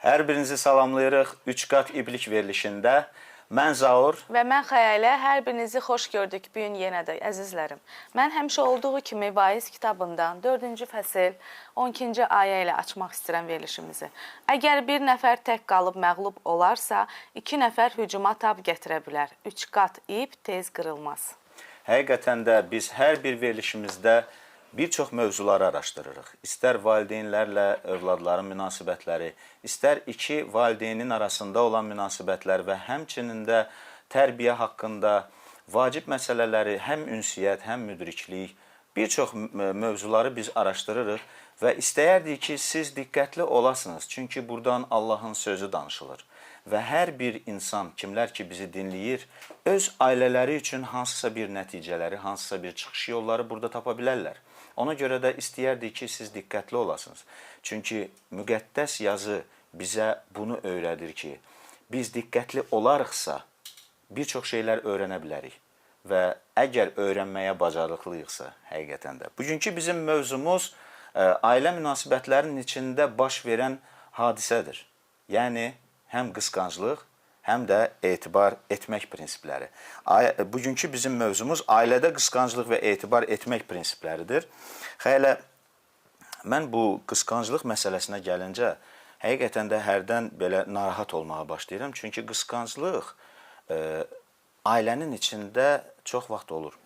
Hər birinizi salamlayırıq 3 qat iblik verilişində. Mən Zaur. Və mən Xəyalə, hər birinizi xoş gördük bu gün yenə də, əzizlərim. Mən həmişə olduğu kimi Vaiz kitabından 4-cü fəsil 12-ci ayə ilə açmaq istəyirəm verilişimizi. Əgər bir nəfər tək qalıb məğlub olarsa, 2 nəfər hücuma tab gətirə bilər. 3 qat ip tez qırılmaz. Həqiqətən də biz hər bir verilişimizdə bir çox mövzuları araşdırırıq. İstər valideynlərlə övladların münasibətləri, istər iki valideynin arasında olan münasibətlər və həmçinin də tərbiyə haqqında vacib məsələləri, həm ünsiyyət, həm müdriklik, bir çox mövzuları biz araşdırırıq və istəyərdik ki, siz diqqətli olasınız. Çünki buradan Allahın sözü danışılır. Və hər bir insan, kimlər ki bizi dinləyir, öz ailələri üçün hansısa bir nəticələri, hansısa bir çıxış yolları burada tapa bilərlər. Ona görə də istəyərdik ki, siz diqqətli olasınız. Çünki müqəddəs yazı bizə bunu öyrədir ki, biz diqqətli olarıqsa, bir çox şeylər öyrənə bilərik. Və əgər öyrənməyə bacarıqlıyıqsa, həqiqətən də. Bugünkü bizim mövzumuz ailə münasibətlərinin içində baş verən hadisədir. Yəni, həm qısqanclıq, həm də etibar etmək prinsipləri. Bugünkü bizim mövzumuz ailədə qısqanclıq və etibar etmək prinsipləridir. Xəylə, mən bu qısqanclıq məsələsinə gəlincə, həqiqətən də hərdən belə narahat olmağa başlayıram. Çünki qısqanclıq ailənin içində çox vaxt olur.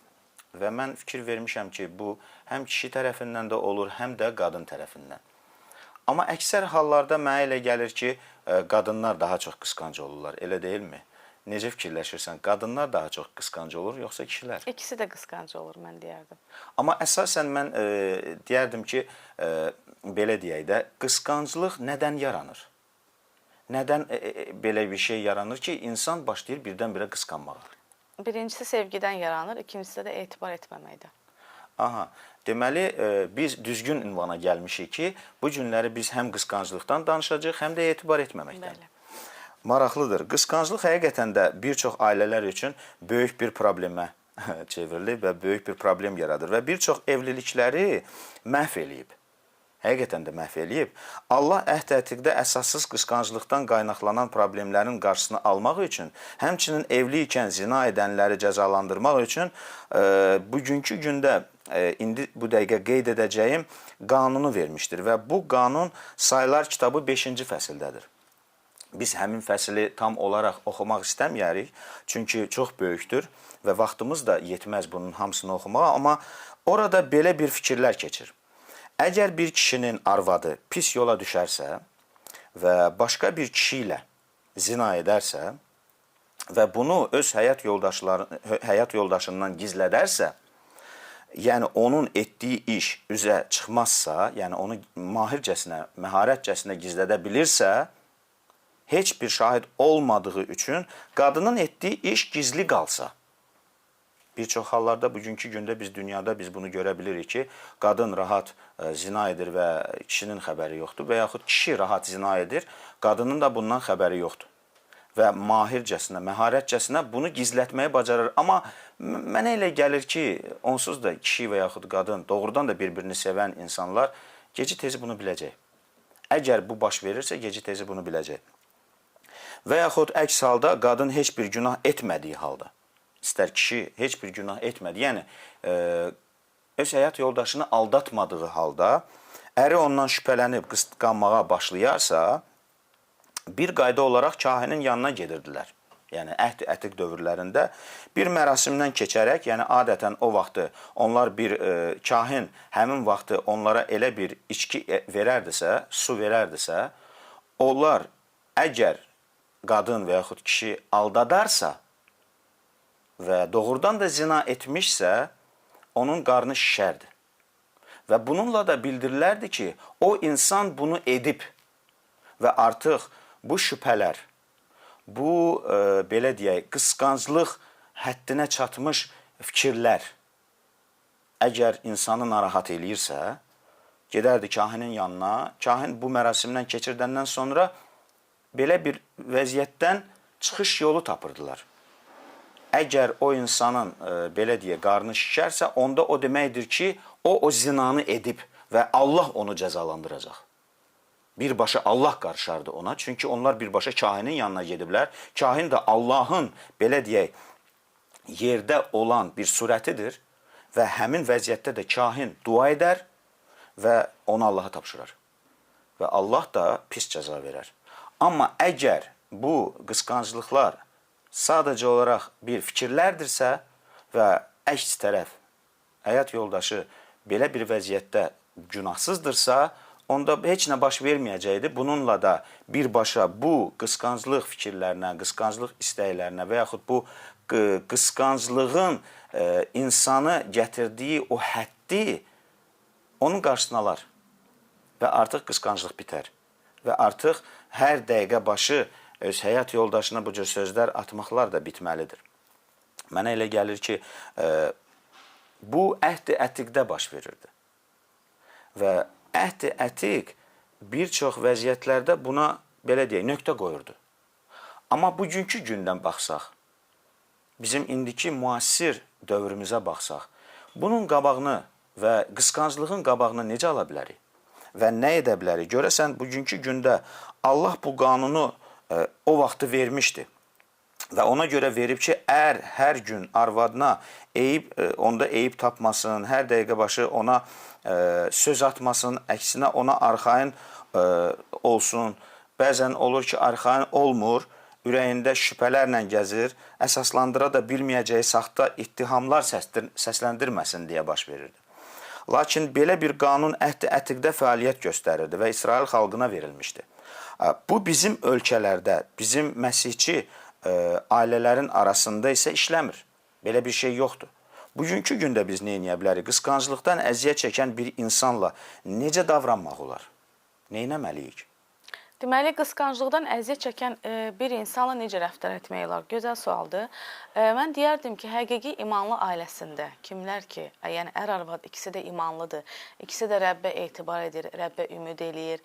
Və mən fikir vermişəm ki, bu həm kişi tərəfindən də olur, həm də qadın tərəfindən. Amma əksər hallarda mənə elə gəlir ki, qadınlar daha çox qısqanc olurlar, elə deyilmi? Necə fikirləşirsən? Qadınlar daha çox qısqanc olur, yoxsa kişilər? İkisi də qısqanc olur, mən deyərdim. Amma əsasən mən deyərdim ki, belə deyək də, qısqanclıq nədən yaranır? Nədən belə bir şey yaranır ki, insan başlayır birdən-birə qısqanmağa? Birincisi sevgidən yaranır, ikincisi də etibar etməməkdən. Aha, deməli, biz düzgün ünvana gəlmişik ki, bu günləri biz həm qısqanclıqdan danışacağıq, həm də etibar etməməkdən. Bəli. Maraqlıdır. Qısqanclıq həqiqətən də bir çox ailələr üçün böyük bir problemə çevrilir və böyük bir problem yaradır və bir çox evlilikləri məhv eləyib. Həqiqətən də məhv eləyib. Allah əhd-ətiqdə əsassız qısqanclıqdan qaynaqlanan problemlərin qarşısını almaq üçün, həmçinin evli ikən zina edənləri cəzalandırmaq üçün bugünkü gündə indi bu dəqiqə qeyd edəcəyim qanunu vermişdir və bu qanun Sayılar kitabı 5-ci fəsildədir. Biz həmin fəsili tam olaraq oxumaq istəməyərik, çünki çox böyükdür və vaxtımız da yetməz bunun hamısını oxumağa, amma orada belə bir fikirlər keçir. Əgər bir kişinin arvadı pis yola düşərsə və başqa bir kişi ilə zina edərsə və bunu öz həyat yoldaşından gizlədərsə, yəni onun etdiyi iş üzə çıxmazsa, yəni onu mahircəsinə, məharətcəsinə gizlədə bilirsə, heç bir şahid olmadığı üçün qadının etdiyi iş gizli qalsa, bir çox hallarda bugünkü gündə biz dünyada biz bunu görə bilirik ki, qadın rahat zina edir və kişinin xəbəri yoxdur və yaxud kişi rahat zina edir, qadının da bundan xəbəri yoxdur. Və mahircəsinə, məharətcəsinə bunu gizlətməyi bacarır. Amma mənə elə gəlir ki, onsuz da kişi və yaxud qadın, doğrudan da bir-birini sevən insanlar geci-tezi bunu biləcək. Əgər bu baş verirsə, geci-tezi bunu biləcək. Və yaxud əks halda qadın heç bir günah etmədiyi halda, istər kişi heç bir günah etmədi, yəni öz həyat yoldaşını aldatmadığı halda, əri ondan şübhələnib qısqanmağa başlayarsa, bir qayda olaraq kahinin yanına gedirdilər. Yəni, əhd-ətiq dövrlərində bir mərasimdən keçərək, yəni adətən o vaxtı onlar kahin həmin vaxtı onlara elə bir içki verərdisə, su verərdisə, onlar əgər qadın və yaxud kişi aldadarsa və doğrudan da zina etmişsə, onun qarnı şişərdi. Və bununla da bildirilərdi ki, o insan bunu edib və artıq bu şübhələr, bu, belə deyək, qısqanclıq həddinə çatmış fikirlər əgər insanı narahat eləyirsə, gedərdi kahinin yanına, kahin bu mərasimdən keçirdəndən sonra belə bir vəziyyətdən çıxış yolu tapırdılar. Əgər o insanın, belə deyə, qarnı şişərsə, onda o deməkdir ki, o zinanı edib və Allah onu cəzalandıracaq. Birbaşa Allah qarışardı ona. Çünki onlar birbaşa kahinin yanına gediblər. Kahin də Allahın, belə deyək, yerdə olan bir surətidir və həmin vəziyyətdə də kahin dua edər və onu Allaha tapşırar. Və Allah da pis cəza verər. Amma əgər bu qısqanclıqlar sadəcə olaraq bir fikirlərdirsə və əks tərəf həyat yoldaşı belə bir vəziyyətdə günahsızdırsa, onda heç nə baş verməyəcəkdir. Bununla da birbaşa bu qısqanclıq fikirlərinə, qısqanclıq istəklərinə və yaxud bu qısqanclığın insanı gətirdiyi o həddi onun qarşısını alar və artıq qısqanclıq bitər və artıq hər dəqiqə başı öz həyat yoldaşına bu cür sözlər atmaqlar da bitməlidir. Mənə elə gəlir ki, bu əhd-i ətiqdə baş verirdi və əhd-i ətiq bir çox vəziyyətlərdə buna, belə deyək, nöqtə qoyurdu. Amma bugünkü gündən baxsaq, bizim indiki müasir dövrümüzə baxsaq, bunun qabağını və qısqanclığın qabağını necə ala bilərik və nə edə bilərik? Görəsən, bugünkü gündə Allah bu qanunu o vaxtı vermişdi və ona görə verib ki, hər gün arvadına onda eyib tapmasın, hər dəqiqə başı ona söz atmasın, əksinə ona arxayın olsun. Bəzən olur ki, arxayın olmur, ürəyində şübhələrlə gəzir, əsaslandıra da bilməyəcəyi saxta ittihamlar səsləndirməsin deyə baş verirdi. Lakin belə bir qanun əhd-i ətiqdə fəaliyyət göstərirdi və İsrail xalqına verilmişdi. Bu bizim ölkələrdə, bizim məsihçi ailələrin arasında isə işləmir. Belə bir şey yoxdur. Bugünkü gündə biz nə edə bilərik? Qısqanclıqdan əziyyət çəkən bir insanla necə davranmaq olar? Nə etməliyik? Deməli, qısqanclıqdan əziyyət çəkən bir insanla necə rəftar etmək olar? Gözəl sualdır. Mən deyərdim ki, həqiqi imanlı ailəsində kimlər ki, yəni ər-arvad ikisi də imanlıdır, ikisi də Rəbbə etibar edir, Rəbbə ümid eləyir,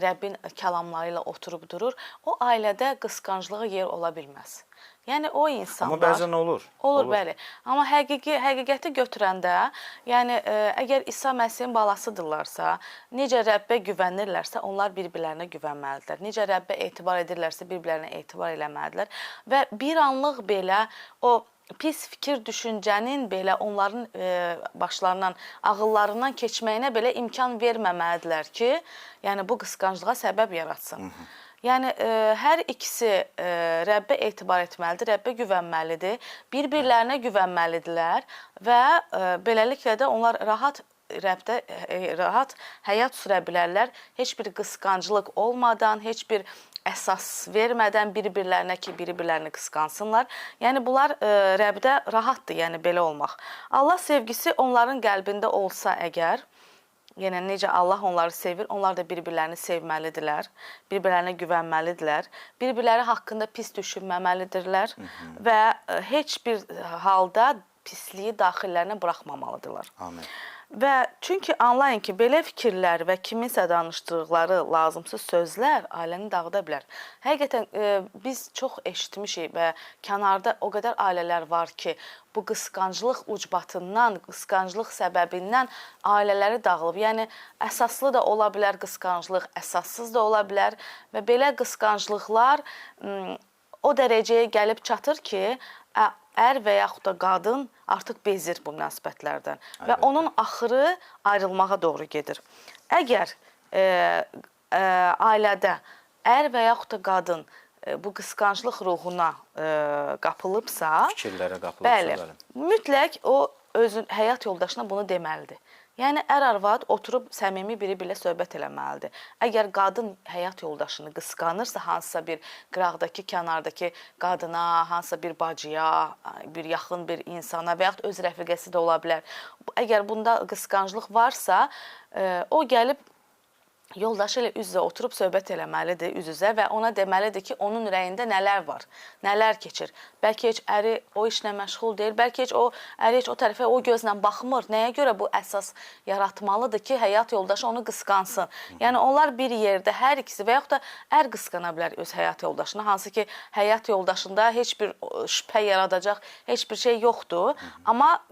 Rəbbin kəlamları ilə oturub durur, o ailədə qısqanclığa yer ola bilməz. Yəni o insanlar... Amma bəzən olur. Olur, bəli. Amma həqiqəti götürəndə, yəni əgər İsa Məsihin balasıdırlarsa, necə Rəbbə güvənirlərsə, onlar bir-birlərinə güvənməlidirlər. Necə Rəbbə etibar edirlərsə, bir-birlərinə etibar eləməlidirlər. Və bir anlıq belə o pis fikir düşüncənin belə onların başlarından, ağıllarından keçməyinə belə imkan verməməlidirlər ki, yəni bu qısqanclığa səbəb yaratsın. Yəni, hər ikisi Rəbbə etibar etməlidir, Rəbbə güvənməlidir, bir-birlərinə güvənməlidirlər və beləliklə də onlar rahat həyat sürə bilərlər, heç bir qısqanclıq olmadan, heç bir əsas vermədən bir-birlərinə ki, bir-birlərini qısqansınlar. Yəni, bunlar Rəbdə rahatdır, yəni belə olmaq. Allah sevgisi onların qəlbində olsa əgər, yəni necə Allah onları sevir, onlar da bir-birlərini sevməlidirlər, bir-birlərinə güvənməlidirlər, bir-birləri haqqında pis düşünməməlidirlər və heç bir halda pisliyi daxillərinə buraxmamalıdırlar. Amin. Və çünki anlayın ki, belə fikirlər və kiminsə danışdıqları lazımsız sözlər ailəni dağıda bilər. Həqiqətən biz çox eşitmişik və kənarda o qədər ailələr var ki, bu qısqanclıq ucbatından, qısqanclıq səbəbindən ailələri dağılıb. Yəni, əsaslı da ola bilər qısqanclıq, əsassız da ola bilər və belə qısqanclıqlar o dərəcəyə gəlib çatır ki, ər və yaxud da qadın artıq bezir bu münasibətlərdən və onun axırı ayrılmağa doğru gedir. Əgər ailədə ər və yaxud da qadın bu qısqanclıq ruhuna qapılıbsa, fikirlərə qapılıbsa, bəli, mütləq o özün həyat yoldaşına bunu deməlidir. Yəni, ər-arvad oturub səmimi biri-birlə söhbət eləməlidir. Əgər qadın həyat yoldaşını qısqanırsa, hansısa bir qıraqdakı, kənardakı qadına, hansısa bir bacıya, bir yaxın bir insana və yaxud öz rəfiqəsi də ola bilər. Əgər bunda qısqanclıq varsa, o gəlib yoldaşı ilə üz-üzə oturub söhbət eləməlidir, üz-üzə və ona deməlidir ki, onun ürəyində nələr var, nələr keçir. Bəlkə heç əri o işlə məşğul deyil, bəlkə heç əri heç o tərəfə o gözlə baxmır. Nəyə görə bu əsas yaratmalıdır ki, həyat yoldaşı onu qısqansın? Yəni, onlar bir yerdə, hər ikisi və yaxud da ər qısqana bilər öz həyat yoldaşını, hansı ki, həyat yoldaşında heç bir şübhə yaradacaq, heç bir şey yoxdur. Amma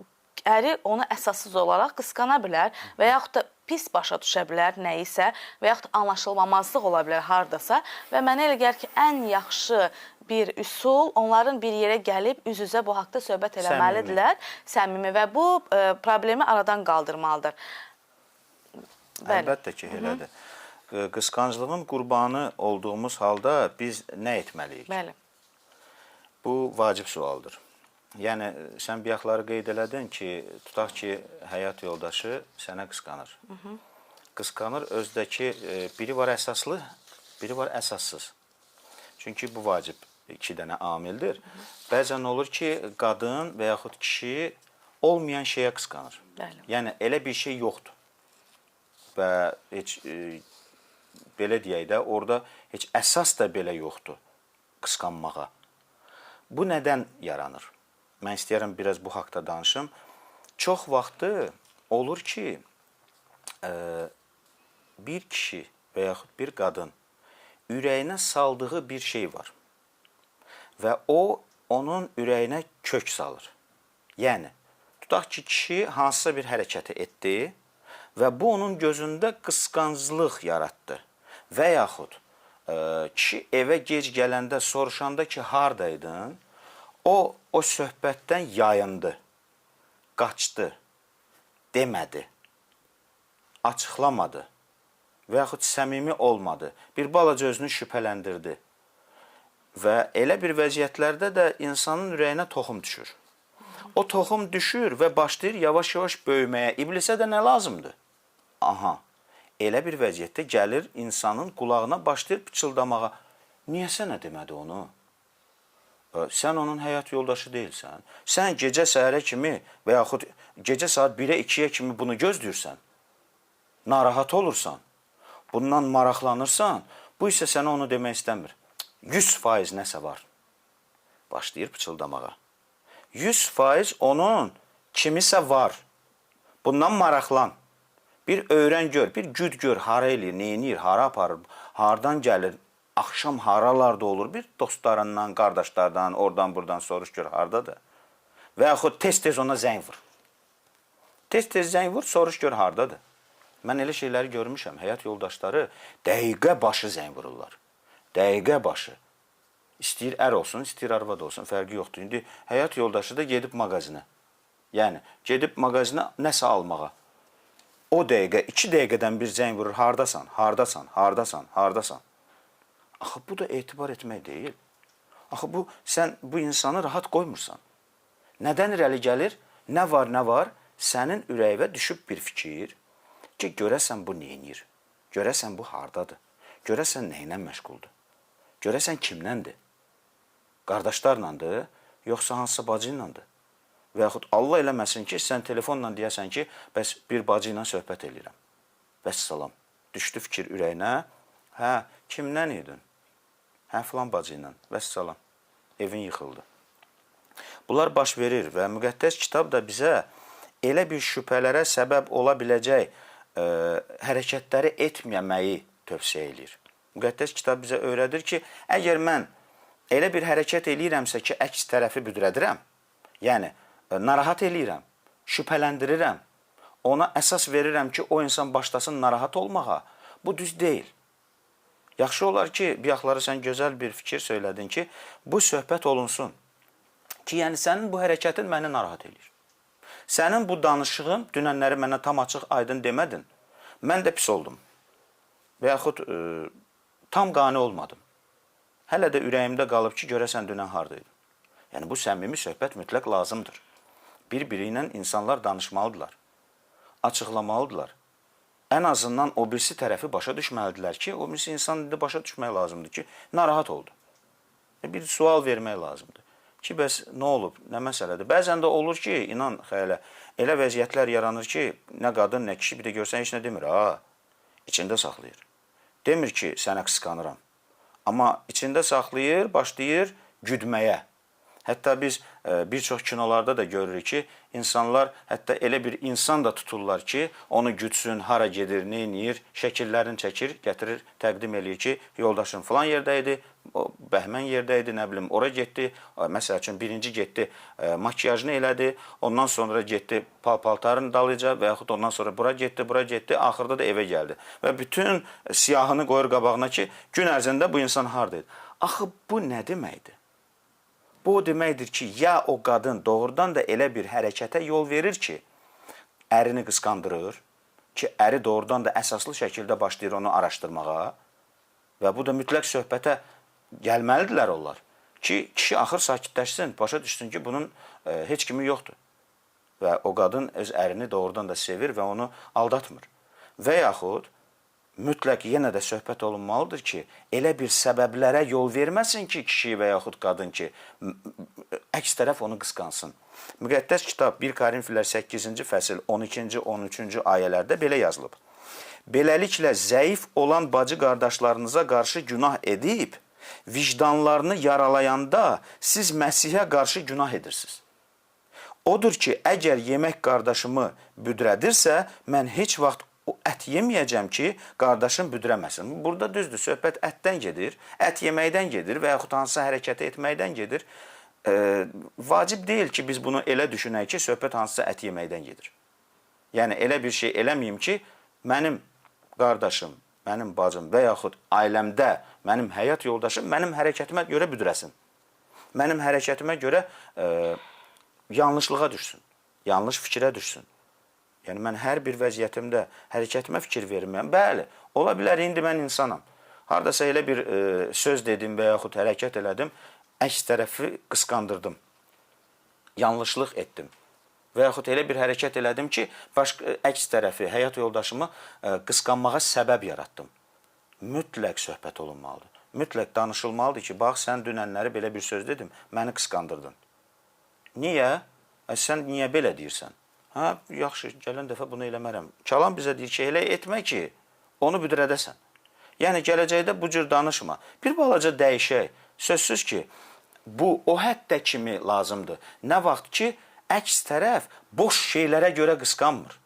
əri onu əsassız olaraq qısqana bilər və yaxud da pis başa düşə bilər nəyisə və yaxud da anlaşılmamazlıq ola bilər hardasa və mənə elə gəlir ki, ən yaxşı bir üsul onların bir yerə gəlib üz-üzə bu haqda söhbət eləməlidirlər, səmimi və bu problemi aradan qaldırmalıdır. Əlbəttə ki, elədir. Qısqanclığın qurbanı olduğumuz halda biz nə etməliyik? Bəli. Bu vacib sualdır. Yəni, sən bayaqları qeyd elədin ki, tutaq ki, həyat yoldaşı sənə qısqanır. Qısqanır, özdəki biri var əsaslı, biri var əsassız. Çünki bu vacib 2 dənə amildir. Bəzən olur ki, qadın və yaxud kişi olmayan şeyə qısqanır. Bəli. Yəni, elə bir şey yoxdur. Və heç, belə deyək də, orada heç əsas da belə yoxdur qısqanmağa. Bu nədən yaranır? Mən istəyərəm biraz bu haqda danışım. Çox vaxtı olur ki, bir kişi və yaxud bir qadın ürəyinə saldığı bir şey var və o, onun ürəyinə kök salır. Yəni, tutaq ki, kişi hansısa bir hərəkəti etdi və bu onun gözündə qısqanclıq yaratdı və yaxud kişi evə gec gələndə soruşanda ki, hardaydın, o söhbətdən yayındı, qaçdı, demədi, açıqlamadı və yaxud səmimi olmadı, bir balaca özünü şübhələndirdi və elə bir vəziyyətlərdə də insanın ürəyinə toxum düşür. O toxum düşür və başlayır yavaş-yavaş böyüməyə. İblisə də nə lazımdır? Aha, elə bir vəziyyətdə gəlir insanın qulağına başlayır pıçıldamağa. Niyə sənə demədi onu? Sən onun həyat yoldaşı deyilsən. Sən gecə səhərə kimi və yaxud gecə saat 1-ə 2-yə kimi bunu gözləyirsən. Narahat olursan. Bundan maraqlanırsan. Bu isə sənə onu demək istəmir. 100% nəsə var. Başlayır pıçıldamağa. 100% onun kimisə var. Bundan maraqlan. Bir öyrən gör, bir güd gör, hara eləyir, neynir, hara aparır, hardan gəlir, axşam haralarda olur, bir dostlarından, qardaşlardan, oradan buradan soruş gör, hardadır. Və yaxud tez-tez ona zəng vur. Tez-tez zəng vur, soruş gör, hardadır. Mən elə şeyləri görmüşəm, həyat yoldaşları dəqiqə başı zəng vururlar. Dəqiqə başı. İstəyir ər olsun, istəyir arvad olsun, fərqi yoxdur. İndi həyat yoldaşı da gedib mağazinə. Yəni, gedib mağazinə nəsə almağa. O dəqiqə, 2 dəqiqədən bir zəng vurur, hardasan, hardasan, hardasan, hardasan. Axı, bu da etibar etmək deyil. Axı, sən bu insanı rahat qoymursan. Nədən irəli gəlir? Nə var, sənin ürəyivə düşüb bir fikir ki, görəsən bu neynir, görəsən bu hardadır, görəsən nə ilə məşğuldur, görəsən kimləndir, qardaşlarlandır, yoxsa hansısa bacı ilədir. Və yaxud Allah eləməsin ki, sən telefonla deyəsən ki, bəs bir bacı ilə söhbət edirəm. Vəssalam, düşdü fikir ürəyinə, hə, kimdən idin? Hə, filan bacı ilə, vəssalam, evin yıxıldı. Bunlar baş verir və müqəddəs kitab da bizə elə bir şübhələrə səbəb ola biləcək hərəkətləri etməməyi tövsiyə edir. Müqəddəs kitab bizə öyrədir ki, əgər mən elə bir hərəkət eləyirəmsə ki, əks tərəfi büdrədirəm, yəni narahat eləyirəm, şübhələndirirəm, ona əsas verirəm ki, o insan başlasın narahat olmağa, bu düz deyil. Yaxşı olar ki, bayaqları sən gözəl bir fikir söylədin ki, bu söhbət olunsun ki, yəni sənin bu hərəkətin məni narahat eləyir. Sənin bu danışığın dünənləri mənə tam açıq aydın demədin, mən də pis oldum və yaxud tam qane olmadım. Hələ də ürəyimdə qalıb ki, görəsən dünən hardaydın. Yəni, bu səmimi söhbət mütləq lazımdır. Bir-biri ilə insanlar danışmalıdırlar, açıqlamalıdırlar. Ən azından o birisi tərəfi başa düşməlidirlər ki, o birisi insan da başa düşmək lazımdır ki, narahat oldu. Bir sual vermək lazımdır ki, bəs nə olub, nə məsələdir? Bəzən də olur ki, inan xəyələ, elə vəziyyətlər yaranır ki, nə qadın, nə kişi bir də görsən heç nə demir, içində saxlayır. Demir ki, sənə qısqanıram. Amma içində saxlayır, başlayır güdməyə. Hətta biz bir çox kinolarda da görürük ki, insanlar hətta elə bir insan da tuturlar ki, onu güdsün, hara gedir, neyniyir, şəkillərini çəkir, gətirir, təqdim eləyir ki, yoldaşın filan yerdə idi, O bəhmən yerdə idi, nə bilim, ora getdi. Məsəl üçün birinci getdi, makiyajını elədi, ondan sonra getdi paltarın dalıca və yaxud ondan sonra bura getdi, axırda da evə gəldi. Və bütün siyahını qoyur qabağına ki, gün ərzində bu insan hardaydı. Axı bu nə deməkdir? Bu o deməkdir ki, ya o qadın doğrudan da elə bir hərəkətə yol verir ki, ərini qısqandırır ki, əri doğrudan da əsaslı şəkildə başlayır onu araşdırmağa və bu da mütləq söhbətə gəlməlidirlər onlar ki, kişi axır sakitləşsin, başa düşsün ki, bunun heç kimi yoxdur və o qadın öz ərini doğrudan da sevir və onu aldatmır. Və yaxud mütləq yenə də söhbət olunmalıdır ki, elə bir səbəblərə yol verməsin ki, kişi və yaxud qadın ki, əks tərəf onu qısqansın. Müqəddəs kitab 1 Korinfilər 8-ci fəsil 12-ci, 13-cü ayələrdə belə yazılıb. Beləliklə, zəif olan bacı qardaşlarınıza qarşı günah edib, vicdanlarını yaralayanda siz Məsihə qarşı günah edirsiniz. Odur ki, əgər yemək qardaşımı büdrədirsə, mən heç vaxt o ət yeməyəcəm ki, qardaşım büdrəməsin. Burada düzdür, söhbət ətdən gedir, ət yeməkdən gedir və yaxud hansısa hərəkəti etməkdən gedir. Vacib deyil ki, biz bunu elə düşünək ki, söhbət hansısa ət yeməkdən gedir. Yəni, elə bir şey eləməyim ki, mənim qardaşım, mənim bacım və yaxud ailəmdə mənim həyat yoldaşım mənim hərəkətimə görə büdrəsin. Mənim hərəkətimə görə yanlışlığa düşsün, yanlış fikrə düşsün. Yəni, mən hər bir vəziyyətimdə hərəkətimə fikir verməyəm. Bəli, ola bilər, indi mən insanam. Haradasa elə bir söz dedim və yaxud hərəkət elədim, əks tərəfi qısqandırdım, yanlışlıq etdim. Və yaxud elə bir hərəkət elədim ki, əks tərəfi, həyat yoldaşımı qısqanmağa səbəb yaratdım. Mütləq söhbət olunmalıdır. Mütləq danışılmalıdır ki, bax, sən dünənləri belə bir söz dedim, məni qısqandırdın. Niyə? Sən niyə belə deyirsən? Hə, yaxşı, gələn dəfə bunu eləmərəm. Kəlam bizə deyir ki, elə etmə ki, onu büdrədəsən. Yəni, gələcəkdə bu cür danışma. Bir balaca dəyişək. Sözsüz ki, bu o həddə kimi lazımdır. Nə vaxt ki, əks tərəf boş şeylərə görə qısqanmır.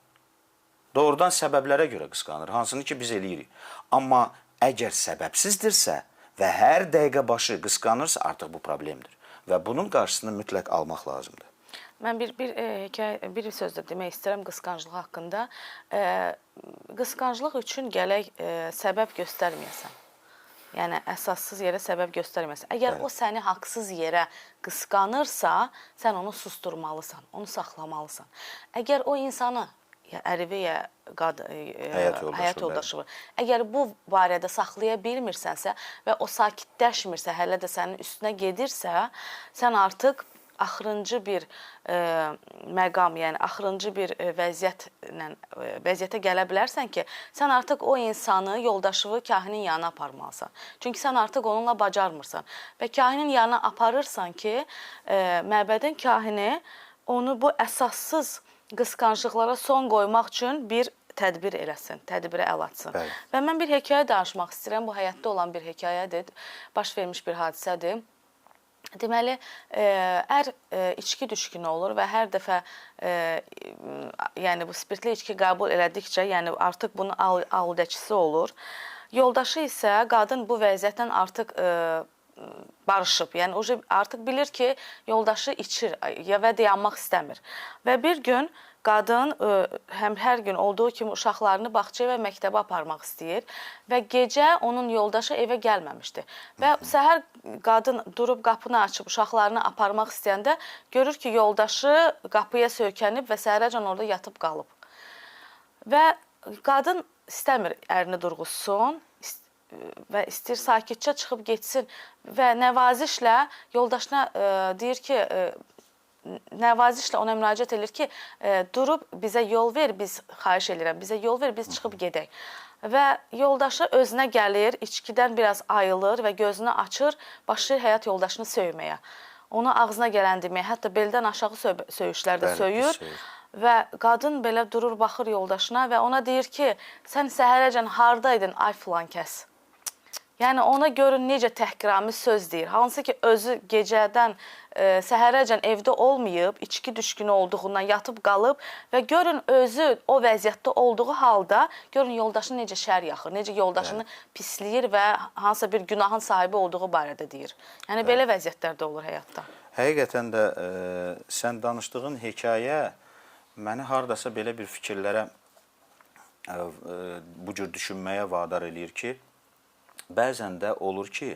Doğrudan səbəblərə görə qısqanır, hansını ki, biz eləyirik. Amma əgər səbəbsizdirsə və hər dəqiqə başı qısqanırsa, artıq bu problemdir. Və bunun qarşısını mütləq almaq lazımdır. Mən bir söz də demək istəyirəm qısqanclıq haqqında. Qısqanclıq üçün gələk səbəb göstərməyəsən. Yəni, əsassız yerə səbəb göstərməyəsən. Əgər o səni haqsız yerə qısqanırsa, sən onu susturmalısan, onu saxlamalısan. Əgər o insanı, ya ərivi, ya həyat yoldaşı, əgər bu barədə saxlaya bilmirsənsə və o sakitləşmirsə, hələ də sənin üstünə gedirsə, sən artıq axırıncı bir məqam, yəni axırıncı bir vəziyyətə gələ bilərsən ki, sən artıq o insanı, yoldaşıvı kahinin yanına aparmalısan. Çünki sən artıq onunla bacarmırsan. Və kahinin yanına aparırsan ki, məbədin kahini onu bu əsassız qısqanclıqlara son qoymaq üçün bir tədbir eləsin, tədbirə əl açsın. Və mən bir hekayə danışmaq istəyirəm. Bu həyatda olan bir hekayədir, baş vermiş bir hadisədir. Deməli, ər içki düşkünü olur və hər dəfə yəni bu spirtli içki qəbul elədikcə, yəni artıq bunun aludəçisi olur. Yoldaşı isə qadın bu vəziyyətdən artıq barışıb. Yəni artıq bilir ki, yoldaşı içir və dayanmaq istəmir. Və bir gün qadın hər gün olduğu kimi uşaqlarını bağçaya və məktəbə aparmaq istəyir və gecə onun yoldaşı evə gəlməmişdi. Və səhər qadın durub qapını açıb uşaqlarını aparmaq istəyəndə görür ki, yoldaşı qapıya söykənib və səhərəcən orada yatıb qalıb. Və qadın istəmir ərini durğuzsun və istəyir sakitcə çıxıb getsin və nəvazişlə yoldaşına deyir ki, nəvazişlə ona müraciət edir ki, durub bizə yol ver, biz xahiş edirəm, bizə yol ver, biz çıxıb gedək. Və yoldaşı özünə gəlir, içkidən biraz ayılır və gözünü açır, başlayır həyat yoldaşını söyməyə. Onu ağzına gələn deməyə, hətta beldən aşağı söyüşlərdə söyür. Və qadın belə durur, baxır yoldaşına və ona deyir ki, sən səhərəcən hardaydın, ay filan kəs? Yəni ona görün necə təhqiramiz söz deyir. Hansı ki özü gecədən səhərəcən evdə olmayıb, içki düşkünü olduğundan yatıb qalıb və görün özü o vəziyyətdə olduğu halda görün yoldaşını necə şər yaxır, necə yoldaşını pisləyir və hansısa bir günahın sahibi olduğu barədə deyir. Yəni belə vəziyyətlər də olur həyatda. Həqiqətən də sən danışdığın hekayə məni hardasa belə bir fikirlərə, bu cür düşünməyə vadar eləyir ki, bəzən də olur ki,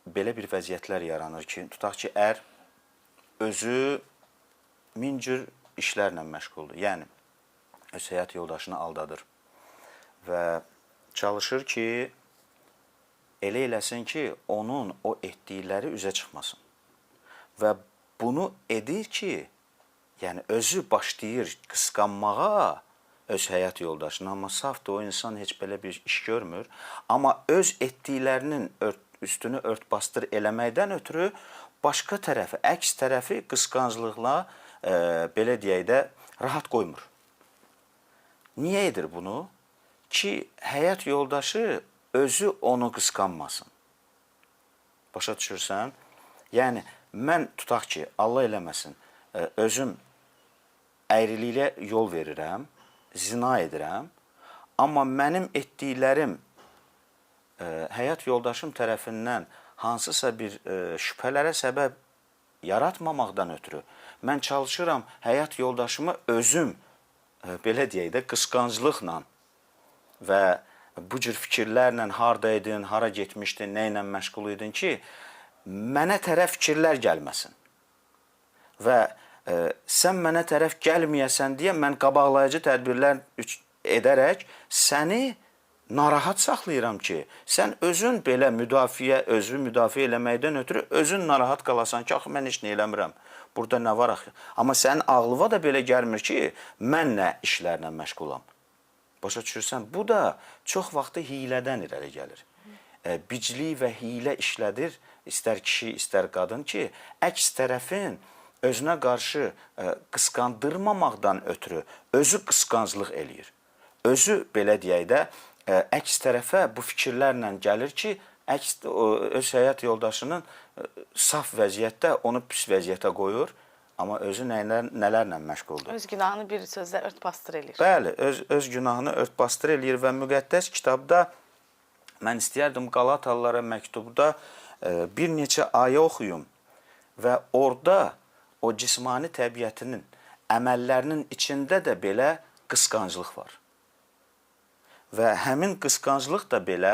belə bir vəziyyətlər yaranır ki, tutaq ki, özü min cür işlərlə məşğuldur. Yəni, öz həyat yoldaşını aldadır və çalışır ki, elə eləsin ki, onun o etdikləri üzə çıxmasın. Və bunu edir ki, yəni özü başlayır qısqanmağa öz həyat yoldaşını, amma saf da o insan heç belə bir iş görmür. Amma öz etdiklərinin üstünü ört-bastır eləməkdən ötürü başqa tərəfi, əks tərəfi qısqanclıqla, belə deyək də, rahat qoymur. Niyə edir bunu? Ki, həyat yoldaşı özü onu qısqanmasın. Başa düşürsən? Yəni, mən tutaq ki, Allah eləməsin, özüm əyriliklə yol verirəm, zina edirəm, amma mənim etdiklərim həyat yoldaşım tərəfindən hansısa bir şübhələrə səbəb yaratmamaqdan ötürü mən çalışıram həyat yoldaşımı özüm, belə deyək də, qısqanclıqla və bu cür fikirlərlə haradaydın, hara getmişdin, nə ilə məşğul idin ki, mənə tərəf fikirlər gəlməsin. Və sən mənə tərəf gəlməyəsən deyə mən qabaqlayıcı tədbirlər edərək səni narahat saxlayıram ki, sən özün belə özü müdafiə eləməkdən ötürü özün narahat qalasan ki, axı mən heç nə eləmirəm. Burada nə var axı? Amma sənin ağlıva da belə gəlmir ki, mən nə işlərlə məşğulam. Başa düşürsən? Bu da çox vaxtı hilədən irəli gəlir. Biclik və hilə işlədir, istər kişi, istər qadın ki, əks tərəfin özünə qarşı qısqandırmamaqdan ötürü özü qısqanclıq eləyir. Özü, belə deyək də, əks tərəfə bu fikirlərlə gəlir ki, öz həyat yoldaşının saf vəziyyətdə onu pis vəziyyətə qoyur, amma özü nələrlə məşğuldur? Öz günahını bir sözlə ört-bastır eləyir. Bəli, öz günahını ört-bastır eləyir və müqəddəs kitabda mən istəyərdim Qalatalılara məktubda bir neçə ayə oxuyum və orada o cismani təbiətinin, əməllərinin içində də belə qısqanclıq var. Və həmin qısqanclıq da belə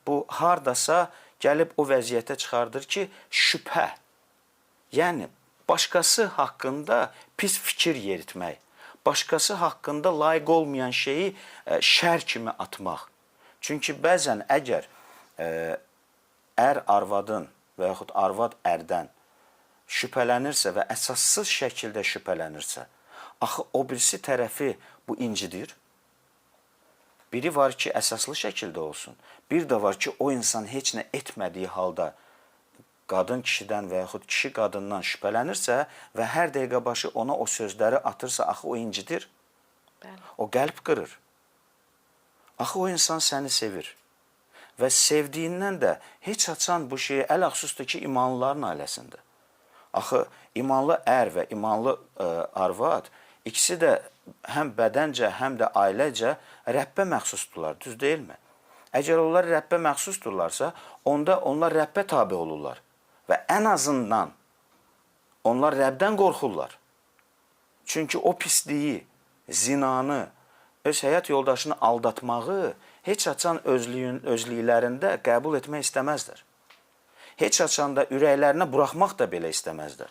bu hardasa gəlib o vəziyyətə çıxardır ki, şübhə, yəni başqası haqqında pis fikir yeritmək, başqası haqqında layiq olmayan şeyi şər kimi atmaq. Çünki bəzən əgər arvadın və yaxud arvad ərdən şübhələnirsə və əsassız şəkildə şübhələnirsə, axı o birisi tərəfi bu incidir. Biri var ki, əsaslı şəkildə olsun. Bir də var ki, o insan heç nə etmədiyi halda qadın kişidən və yaxud kişi qadından şübhələnirsə və hər dəqiqə başı ona o sözləri atırsa, axı o incidir. O qəlb qırır. Axı o insan səni sevir. Və sevdiyindən də heç açan bu şeyi ələxsusdur ki, imanlıların ailəsində. Axı, imanlı ər və imanlı arvad ikisi də həm bədəncə, həm də ailəcə Rəbbə məxsusdurlar, düz deyilmi? Əgər onlar Rəbbə məxsusdurlarsa, onda onlar Rəbbə tabi olurlar. Və ən azından onlar Rəbdən qorxurlar. Çünki o pisliyi, zinanı, öz həyat yoldaşını aldatmağı heç açan özlüklərində qəbul etmək istəməzlər. Heç açanda ürəklərinə buraxmaq da belə istəməzlər.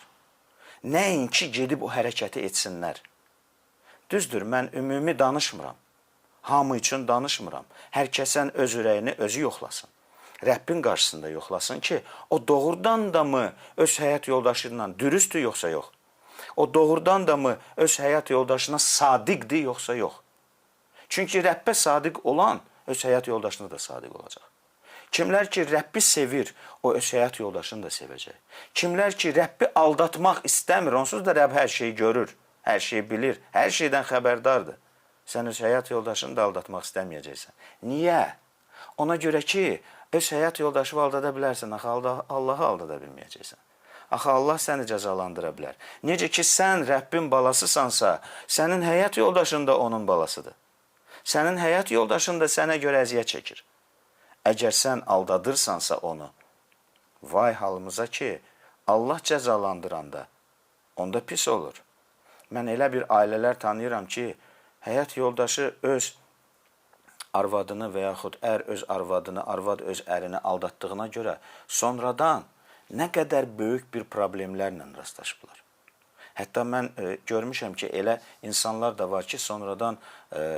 Nəinki gedib o hərəkəti etsinlər. Düzdür, mən ümumi danışmıram. Hamı üçün danışmıram. Hər kəsən öz ürəyini özü yoxlasın. Rəbbin qarşısında yoxlasın ki, o doğrudan da mı öz həyat yoldaşıyla dürüstdür yoxsa yox? O doğrudan da mı öz həyat yoldaşına sadiqdir yoxsa yox? Çünki Rəbbə sadiq olan öz həyat yoldaşına da sadiq olacaq. Kimlər ki, Rəbbi sevir, o öz həyat yoldaşını da sevəcək. Kimlər ki, Rəbbi aldatmaq istəmir, onsuz da Rəbb hər şeyi görür, hər şeyi bilir, hər şeydən xəbərdardır. Sən öz həyat yoldaşını da aldatmaq istəməyəcəksən. Niyə? Ona görə ki, öz həyat yoldaşı aldada bilərsən, axı Allahı aldada bilməyəcəksən. Axı Allah səni cəzalandıra bilər. Necə ki, sən Rəbbin balasısansa, sənin həyat yoldaşın da onun balasıdır. Sənin həyat yoldaşın da sənə görə əziyyət çəkir. Əgər sən aldadırsansa onu, vay halımıza ki, Allah cəzalandıranda, onda pis olur. Mən elə bir ailələr tanıyıram ki, həyat yoldaşı öz arvadını və yaxud ər öz arvadını, arvad öz ərini aldatdığına görə sonradan nə qədər böyük bir problemlərlə rastlaşıblar. Hətta mən görmüşəm ki, elə insanlar da var ki, sonradan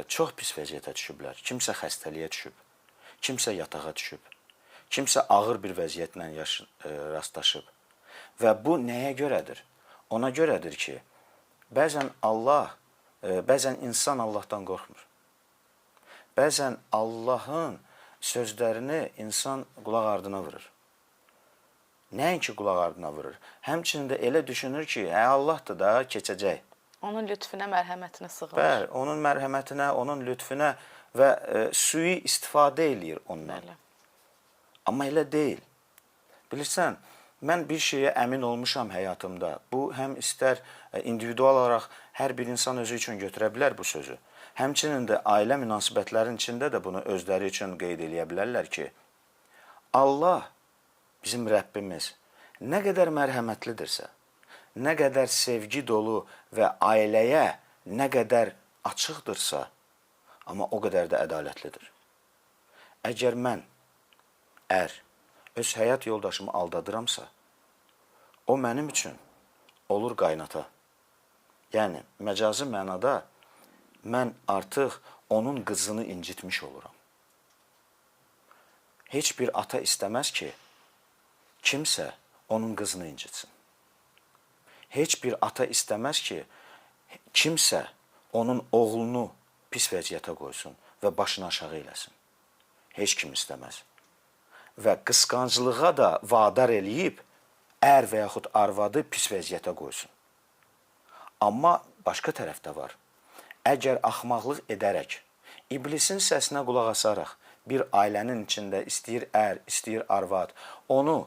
çox pis vəziyyətə düşüblər. Kimsə xəstəliyə düşüb, kimsə yatağa düşüb, kimsə ağır bir vəziyyətlə rastlaşıb. Və bu nəyə görədir? Ona görədir ki, bəzən insan Allahdan qorxmur. Bəzən Allahın sözlərini insan qulaq ardına vurur. Nəinki qulaq ardına vurur. Həmçinin də elə düşünür ki, Allahdır da, keçəcək. Onun lütfüne, mərhəmətinə sığınır. Bəli, onun mərhəmətinə, onun lütfüne və sui istifadə eləyir ondan. Bəli. Amma elə deyil. Bilirsən, mən bir şeyə əmin olmuşam həyatımda. Bu, həm istər individual olaraq hər bir insan özü üçün götürə bilər bu sözü. Həmçinin də ailə münasibətlərinin içində də bunu özləri üçün qeyd eləyə bilərlər ki, Allah, bizim Rəbbimiz, nə qədər mərhəmətlidirsə, nə qədər sevgi dolu və ailəyə nə qədər açıqdırsa, amma o qədər də ədalətlidir. Əgər mən, öz həyat yoldaşımı aldadıramsa, o mənim üçün olur qaynata. Yəni, məcazi mənada mən artıq onun qızını incitmiş oluram. Heç bir ata istəməz ki, kimsə onun qızını incitsin. Heç bir ata istəməz ki, kimsə onun oğlunu pis vəziyyətə qoysun və başını aşağı eləsin. Heç kim istəməz. Və qısqanclığa da vadar eləyib, ər və yaxud arvadı pis vəziyyətə qoysun. Amma başqa tərəfdə var. Əgər axmaqlıq edərək, iblisin səsinə qulaq asaraq, bir ailənin içində istəyir ər, istəyir arvad, onu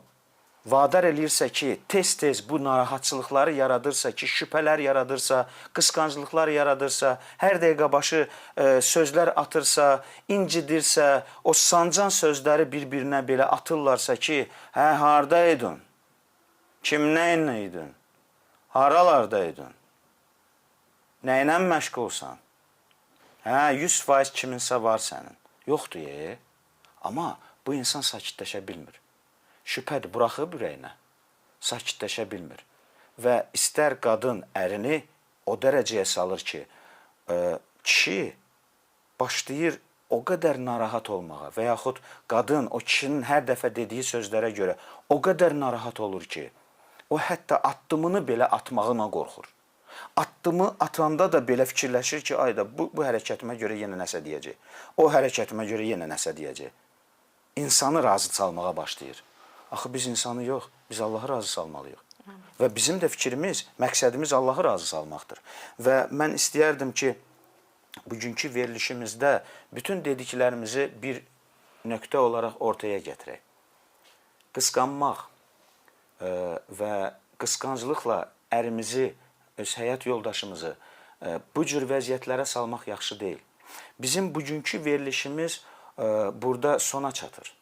vadar eləyirsə ki, tez-tez bu narahatçılıqları yaradırsa ki, şübhələr yaradırsa, qısqanclıqlar yaradırsa, hər dəqiqə başı sözlər atırsa, incidirsə, o sancan sözləri bir-birinə belə atırlarsa ki, haradaydın? Kimlə idin? Haralardaydın? Nəylə məşğulsan? 100% kiminsə var sənin. Yoxdur, amma bu insan sakitləşə bilmir. Şübhədir, buraxıb ürəyinə. Sakitləşə bilmir. Və istər qadın ərini o dərəcəyə salır ki, kişi başlayır o qədər narahat olmağa və yaxud qadın o kişinin hər dəfə dediyi sözlərə görə o qədər narahat olur ki, o hətta addımını belə atmağına qorxur. Addımı atanda da belə fikirləşir ki, ayda bu hərəkətimə görə yenə nəsə deyəcək. O hərəkətimə görə yenə nəsə deyəcək. İnsanı razı salmağa başlayır. Axı biz insanı yox, biz Allahı razı salmalıyıq. Və bizim də fikrimiz, məqsədimiz Allahı razı salmaqdır. Və mən istəyərdim ki, bugünkü verilişimizdə bütün dediklərimizi bir nöqtə olaraq ortaya gətirək. Qısqanmaq və qısqanclıqla ərimizi, öz həyat yoldaşımızı bu cür vəziyyətlərə salmaq yaxşı deyil. Bizim bugünkü verilişimiz burada sona çatır.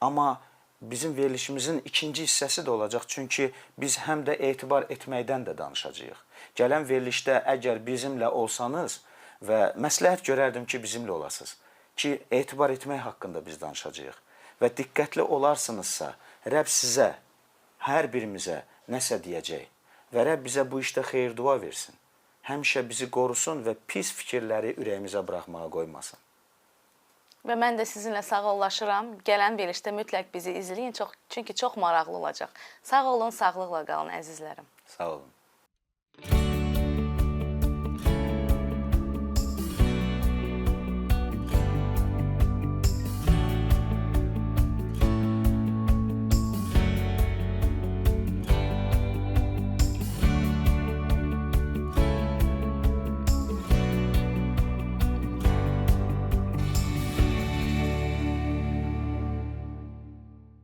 Amma bizim verilişimizin ikinci hissəsi də olacaq. Çünki biz həm də etibar etməkdən də danışacağıq. Gələn verilişdə əgər bizimlə olsanız və məsləhət görərdim ki, bizimlə olasınız. Ki, etibar etmək haqqında biz danışacağıq. Və diqqətli olarsınızsa, Rəbb sizə, hər birimizə nəsə deyəcək. Və Rəbb bizə bu işdə xeyir-dua versin. Həmişə bizi qorusun və pis fikirləri ürəyimizə buraxmağa qoymasın. Və mən də sizinlə sağollaşıram. Gələn verilişdə mütləq bizi izləyin, çünki çox maraqlı olacaq. Sağ olun, sağlıqla qalın əzizlərim. Sağ olun.